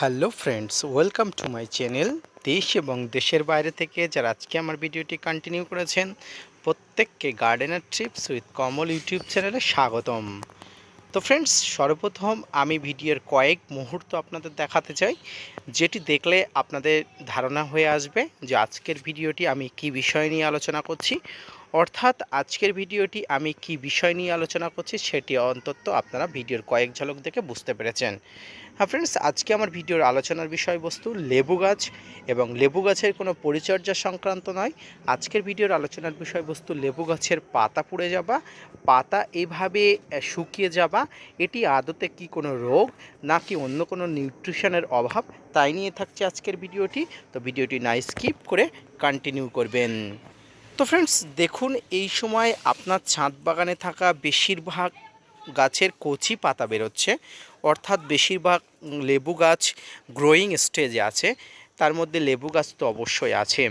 Hello friends, welcome to my channel. দেশ এবং দেশের বাইরে থেকে যারা আজকে আমার ভিডিওটি কন্টিনিউ করেছেন, প্রত্যেককে gardener TRIPS with Kamal YouTube চ্যানেলে স্বাগতম। তো ফ্রেন্ডস, সর্বপ্রথম আমি ভিডিওর কয়েক মুহূর্ত আপনাদের দেখাতে চাই, যেটি দেখলে আপনাদের ধারণা হয়ে আসবে যে আজকের ভিডিওটি আমি কি বিষয় নিয়ে আলোচনা করছি। অর্থাৎ আজকের ভিডিওটি আমি কি বিষয় নিয়ে আলোচনা করছি সেটি অন্তত আপনারা ভিডিওর কয়েক ঝলক দেখে বুঝতে পেরেছেন। হ্যাঁ ফ্রেন্ডস, আজকে আমার ভিডিওর আলোচনার বিষয়বস্তু লেবু গাছ, এবং লেবু গাছের কোনো পরিচর্যা সংক্রান্ত নয়। আজকের ভিডিওর আলোচনার বিষয়বস্তু লেবু গাছের পাতা পুড়ে যাওয়া, পাতা এভাবে শুকিয়ে যাওয়া, এটি আদতে কি কোনো রোগ নাকি অন্য কোনো নিউট্রিশনের অভাব, তাই নিয়ে থাকছে আজকের ভিডিওটি। তো ভিডিওটি না স্কিপ করে কন্টিনিউ করবেন। তো ফ্রেন্ডস দেখুন, এই সময় আপনার ছাদ বাগানে থাকা বেশিরভাগ গাছের কচি পাতা বেরোচ্ছে, অর্থাৎ বেশিরভাগ লেবু গাছ গ্রোয়িং স্টেজে আছে। তার মধ্যে লেবু গাছ তো অবশ্যই আছে।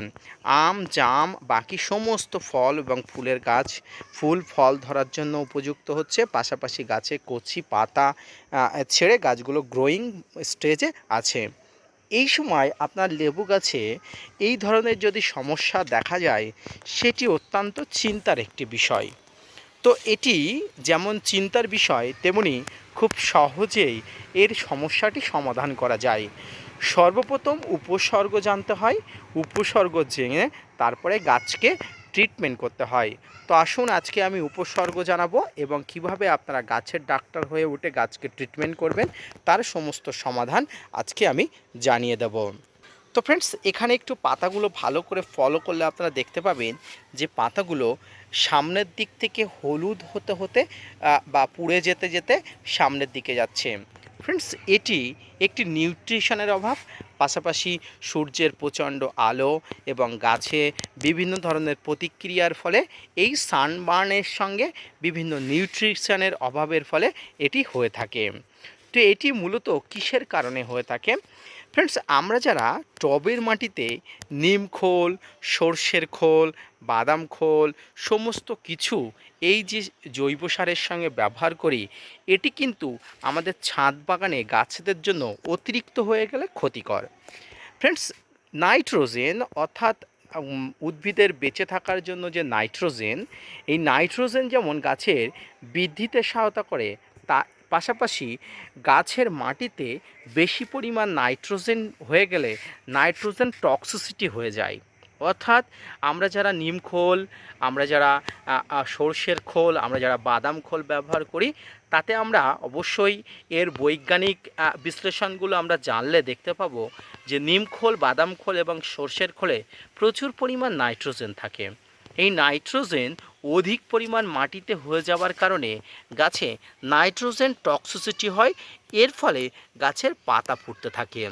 আম, জাম, বাকি সমস্ত ফল এবং ফুলের গাছ ফুল ফল ধরার জন্য উপযুক্ত হচ্ছে। পাশাপাশি গাছে কচি পাতা ছেড়ে গাছগুলো গ্রোয়িং স্টেজে আছে। এই সময় আপনার লেবু গাছে এই ধরনের যদি সমস্যা দেখা যায়, সেটি অত্যন্ত চিন্তার একটি বিষয়। তো এটি যেমন চিন্তার বিষয়, তেমনি খুব সহজেই এর সমস্যাটি সমাধান করা যায়। সর্বপ্রথম উপসর্গ জানতে হয়, উপসর্গ জেনে তারপরে গাছকে ট্রিটমেন্ট করতে হয়। তো আসুন আজকে আমি উপসর্গ জানাবো এবং কিভাবে আপনারা গাছের ডাক্তার হয়ে উঠে গাছকে ট্রিটমেন্ট করবেন তার সমস্ত সমাধান আজকে আমি জানিয়ে দেব। তো ফ্রেন্ডস, এখানে একটু পাতাগুলো ভালো করে ফলো করলে আপনারা দেখতে পাবেন যে পাতাগুলো সামনের দিক থেকে হলুদ হতে হতে বা পুড়ে যেতে যেতে সামনের দিকে যাচ্ছে। ফ্রেন্ডস, এটি একটি নিউট্রিশনের অভাব, পাশাপাশি সূর্যের প্রচণ্ড আলো এবং গাছে বিভিন্ন ধরনের প্রতিক্রিয়ার ফলে এই সানবার্নের সঙ্গে বিভিন্ন নিউট্রিশনের অভাবের ফলে এটি হয়ে থাকে। তো এটি মূলত কিসের কারণে হয়ে থাকে? ফ্রেন্ডস, আমরা যারা টবের মাটিতে নিম খোল, সর্ষের খোল, বাদাম খোল সমস্ত কিছু এই যে জৈব সারের সঙ্গে ব্যবহার করি, এটি কিন্তু আমাদের ছাদ বাগানে গাছেদের জন্য অতিরিক্ত হয়ে গেলে ক্ষতিকর। ফ্রেন্ডস, নাইট্রোজেন অর্থাৎ উদ্ভিদের বেঁচে থাকার জন্য যে নাইট্রোজেন, এই নাইট্রোজেন যেমন গাছের বৃদ্ধিতে সহায়তা করে, তা পাশাপাশি গাছের মাটিতে বেশি পরিমাণ নাইট্রোজেন হয়ে গেলে নাইট্রোজেন টক্সিসিটি হয়ে যায়। অর্থাৎ আমরা যারা নিম খোল, আমরা যারা সর্ষের খোল, আমরা যারা বাদাম খোল ব্যবহার করি, তাতে আমরা অবশ্যই এর বৈজ্ঞানিক বিশ্লেষণগুলো আমরা জানলে দেখতে পাবো যে নিম খোল, বাদাম খোল এবং সর্ষের খোলে প্রচুর পরিমাণ নাইট্রোজেন থাকে। এই নাইট্রোজেন অধিক পরিমাণ মাটিতে হয়ে যাওয়ার কারণে গাছে নাইট্রোজেন টক্সিসিটি হয়, এর ফলে গাছের পাতা ফুটতে থাকে।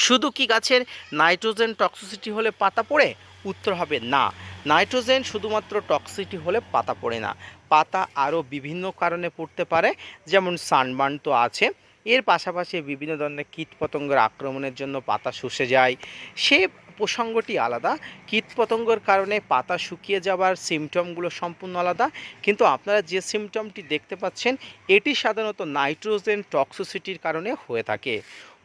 শুধু কি গাছের নাইট্রোজেন টক্সিসিটি হলে পাতা পড়ে? উত্তর হবে না। নাইট্রোজেন শুধুমাত্র টক্সিসিটি হলে পাতা পড়ে না, পাতা আরও বিভিন্ন কারণে পড়তে পারে। যেমন সানবার্ন তো আছে, এর পাশাপাশি বিভিন্ন ধরনের কীটপতঙ্গের আক্রমণের জন্য পাতা শুষে যায়, সে প্রসঙ্গটি আলাদা। কীটপতঙ্গের কারণে পাতা শুকিয়ে যাওয়ার সিমটমগুলো সম্পূর্ণ আলাদা, কিন্তু আপনারা যে সিমটমটি দেখতে পাচ্ছেন এটি সাধারণত নাইট্রোজেন টক্সিসিটির কারণে হয়ে থাকে।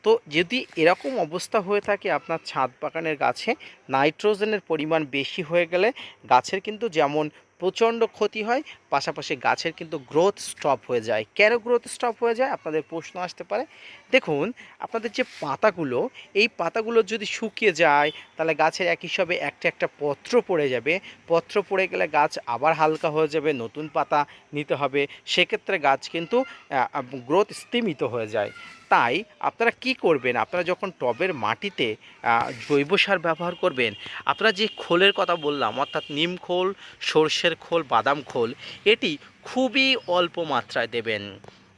তো যদি এরকম অবস্থা হয়ে থাকে আপনার ছাদ বাগানের গাছে, নাইট্রোজেনের পরিমাণ বেশি হয়ে গেলে গাছের কিন্তু যেমন প্রচণ্ড ক্ষতি হয়, পাশাপাশি গাছের কিন্তু গ্রোথ স্টপ হয়ে যায়। কেন গ্রোথ স্টপ হয়ে যায় আপনাদের প্রশ্ন আসতে পারে। দেখুন, আপনাদের যে পাতাগুলো, এই পাতাগুলো যদি শুকিয়ে যায় তাহলে গাছের এক হিসাবে একটা একটা পত্র পড়ে যাবে। পত্র পড়ে গেলে গাছ আবার হালকা হয়ে যাবে, নতুন পাতা নিতে হবে, সেক্ষেত্রে গাছ কিন্তু গ্রোথ স্তিমিত হয়ে যায়। তাই আপনারা কি করবেন, আপনারা যখন টবের মাটিতে জৈব সার ব্যবহার করবেন, আপনারা যে খোলের কথা বললাম অর্থাৎ নিম খোল, সর্ষের খোল, বাদাম খোল, এটি খুবই অল্প মাত্রায় দেবেন।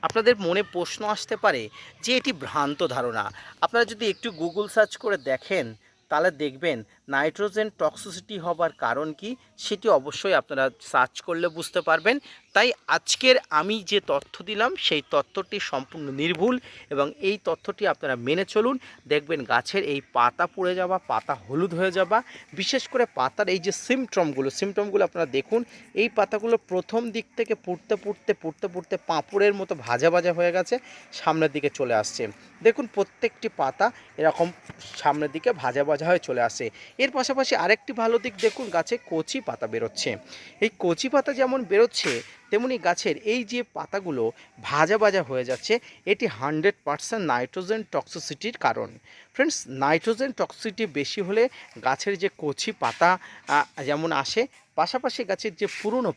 আপনাদের মনে প্রশ্ন আসতে পারে যে এটি ভ্রান্ত ধারণা। আপনারা যদি একটু গুগল সার্চ করে দেখেন তাহলে দেখবেন নাইট্রোজেন টক্সিসিটি হবার কারণ কি সেটি অবশ্যই আপনারা সার্চ করলে বুঝতে পারবেন। তাই আজকের আমি যে তথ্য দিলাম সেই তথ্যটি সম্পূর্ণ নির্ভুল এবং এই তথ্যটি আপনারা মেনে চলুন। দেখবেন গাছের এই পাতা পুড়ে যাওয়া, পাতা হলুদ হয়ে যাওয়া, বিশেষ করে পাতার এই যে সিমটমগুলো আপনারা দেখুন। এই পাতাগুলো প্রথম দিক থেকে পুড়তে পুড়তে পাঁপড়ের মতো ভাজা ভাজা হয়ে গেছে, সামনের দিকে চলে আসছে। দেখুন প্রত্যেকটি পাতা এরকম সামনের দিকে ভাজা ভাজা হয়ে চলে আসে। এর পাশাপাশি আরেকটি ভালো দিক দেখুন, গাছে কচি পাতা বেরোচ্ছে। এই কচি পাতা যেমন বেরোচ্ছে তেমনি গাছের এই যে পাতাগুলো ভাজা ভাজা হয়ে যাচ্ছে, এটি 100% নাইট্রোজেন টক্সিসিটির কারণ। ফ্রেন্ডস, নাইট্রোজেন টক্সিসিটি বেশি হলে গাছের যে কচি পাতা যেমন আসে, পাশাপাশি গাছের যে পুরনো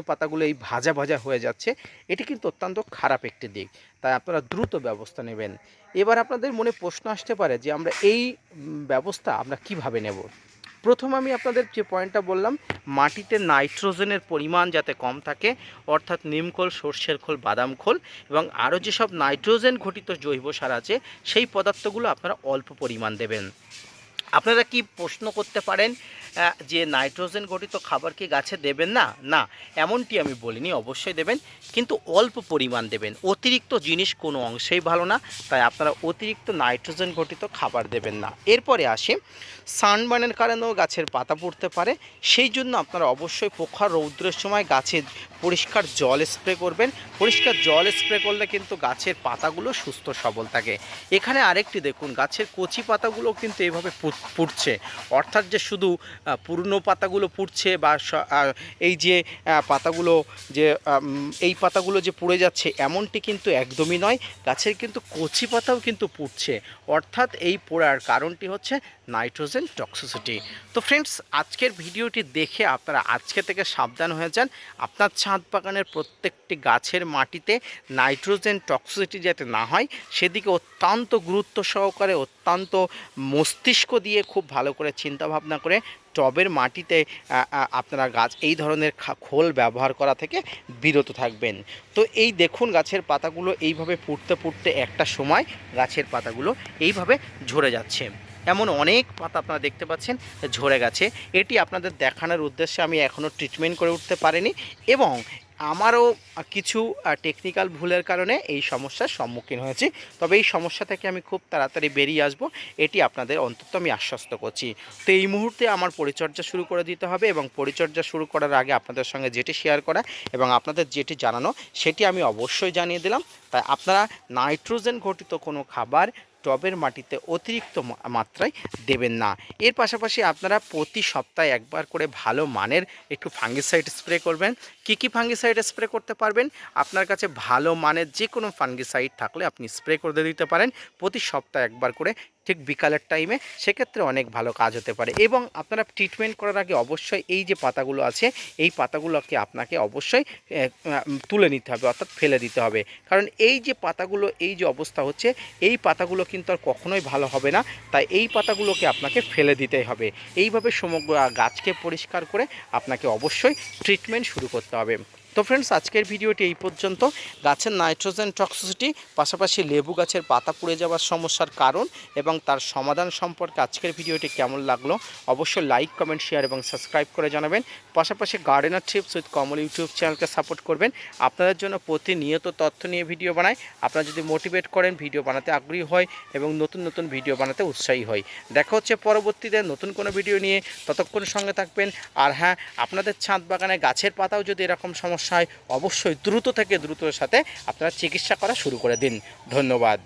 পাতাগুলো এই ভাজা ভাজা হয়ে যাচ্ছে, এটি কিন্তু অত্যন্ত খারাপ একটি দিক। তাই আপনারা দ্রুত ব্যবস্থা নেবেন। এবার আপনাদের মনে প্রশ্ন আসতে পারে যে আমরা এই ব্যবস্থা আমরা কিভাবে নেব। প্রথম আমি আপনাদের যে পয়েন্টটা বললাম, মাটিতে নাইট্রোজেনের পরিমাণ যাতে কম থাকে, অর্থাৎ নিমখোল, সর্ষের খোল, বাদাম খোল এবং আরও যেসব নাইট্রোজেন ঘটিত জৈব সার আছে সেই পদার্থগুলো আপনারা অল্প পরিমাণ দেবেন। আপনারা কি প্রশ্ন করতে পারেন যে নাইট্রোজেন ঘটিত খাবার কি গাছে দেবেন না? না, এমনটি আমি বলিনি, অবশ্যই দেবেন, কিন্তু অল্প পরিমাণ দেবেন। অতিরিক্ত জিনিস কোনো অংশেই ভালো না, তাই আপনারা অতিরিক্ত নাইট্রোজেন ঘটিত খাবার দেবেন না। এরপরে আসে সানবার্নের কারণেও গাছের পাতা পড়তে পারে, সেই জন্য আপনারা অবশ্যই প্রখর রৌদ্রের সময় গাছে পরিষ্কার জল স্প্রে করবেন। পরিষ্কার জল স্প্রে করলে কিন্তু গাছের পাতাগুলো সুস্থ সবল থাকে। এখানে আরেকটি দেখুন, গাছের কচি পাতাগুলো কিন্তু এইভাবে পুড়ছে, অর্থাৎ যে শুধু পুরনো পাতাগুলো পুড়ছে বা এই যে পাতাগুলো যে এই পাতাগুলো যে পুড়ে যাচ্ছে এমনটি কিন্তু একদমই নয়। গাছের কিন্তু কচি পাতাও কিন্তু পুড়ছে, অর্থাৎ এই পোড়ার কারণটি হচ্ছে নাইট্রোজেন টক্সিসিটি। তো ফ্রেন্ডস, আজকের ভিডিওটি দেখে আপনারা আজকে থেকে সাবধান হয়ে যান। আপনার ছাদ বাগানের প্রত্যেকটি গাছের মাটিতে নাইট্রোজেন টক্সিসিটি যাতে না হয় সেদিকে অত্যন্ত গুরুত্ব সহকারে, অত্যন্ত মস্তিষ্ক দিয়ে খুব ভালো করে চিন্তা ভাবনা করে টবের মাটিতে আপনারা গাছ এই ধরনের খোল ব্যবহার করা থেকে বিরত থাকবেন। তো এই দেখুন গাছের পাতাগুলো এইভাবে পুড়তে একটা সময় গাছের পাতাগুলো এইভাবে ঝরে যাচ্ছে। এমন অনেক পাতা আপনারা দেখতে পাচ্ছেন ঝরে গেছে। এটি আপনাদের দেখানোর উদ্দেশ্যে আমি এখনও ট্রিটমেন্ট করে উঠতে পারিনি এবং আমারও কিছু টেকনিক্যাল ভুলের কারণে এই সমস্যার সম্মুখীন হয়েছি। তবে এই সমস্যা থেকে আমি খুব তাড়াতাড়ি বেরিয়ে আসব, এটি আপনাদের অন্তত আমি আশ্বস্ত করছি। তো এই মুহূর্তে আমার পরিচর্যা শুরু করে দিতে হবে এবং পরিচর্যা শুরু করার আগে আপনাদের সঙ্গে যেটি শেয়ার করা এবং আপনাদের যেটি জানানো সেটি আমি অবশ্যই জানিয়ে দিলাম। তাই আপনারা নাইট্রোজেন ঘটিত কোনো খাবার টবের মাটিতে অতিরিক্ত মাত্রায় দেবেন না। এর পাশাপাশি আপনারা প্রতি সপ্তাহে একবার করে ভালো মানের একটু ফাঙ্গিসাইড স্প্রে করবেন। কী ফাঙ্গিসাইড স্প্রে করতে পারবেন? আপনার কাছে ভালো মানের যে কোনো ফাঙ্গিসাইড থাকলে আপনি স্প্রে করে দিতে পারেন প্রতি সপ্তাহে একবার করে, ঠিক বিকালের টাইমে। সেক্ষেত্রে অনেক ভালো কাজ হতে পারে। এবং আপনারা ট্রিটমেন্ট করার আগে অবশ্যই এই যে পাতাগুলো আছে এই পাতাগুলোকে আপনাকে অবশ্যই তুলে নিতে হবে, অর্থাৎ ফেলে দিতে হবে। কারণ এই যে পাতাগুলো এই যে অবস্থা হচ্ছে এই পাতাগুলো কিন্তু আর কখনোই ভালো হবে না। তাই এই পাতাগুলোকে আপনাকে ফেলে দিতেই হবে। এইভাবে সমগ্র গাছকে পরিষ্কার করে আপনাকে অবশ্যই ট্রিটমেন্ট শুরু করতে হবে। তো ফ্রেন্ডস, আজকের ভিডিওটি এই পর্যন্ত। গাছের নাইট্রোজেন টক্সিসিটি, পাশাপাশি লেবু গাছের পাতা পুড়ে যাওয়ার সমস্যার কারণ এবং তার সমাধান সম্পর্কে আজকের ভিডিওটি কেমন লাগলো অবশ্যই লাইক, কমেন্ট, শেয়ার এবং সাবস্ক্রাইব করে জানাবেন। পাশাপাশি gardener tips with Kamal YouTube চ্যানেলকে সাপোর্ট করবেন। আপনাদের জন্য প্রতিনিয়ত তথ্য নিয়ে ভিডিও বানাই। আপনারা যদি মোটিভেট করেন, ভিডিও বানাতে আগ্রহী হয় এবং নতুন ভিডিও বানাতে উৎসাহী হয়। দেখা হচ্ছে পরবর্তীতে নতুন কোনো ভিডিও নিয়ে, ততক্ষণ সঙ্গে থাকবেন। আর হ্যাঁ, আপনাদের ছাদ বাগানে গাছের পাতাও যদি এরকম সমস্যা হয় অবশ্যই দ্রুত থেকে দ্রুতের সাথে আপনারা চিকিৎসা করা শুরু করে দিন। ধন্যবাদ।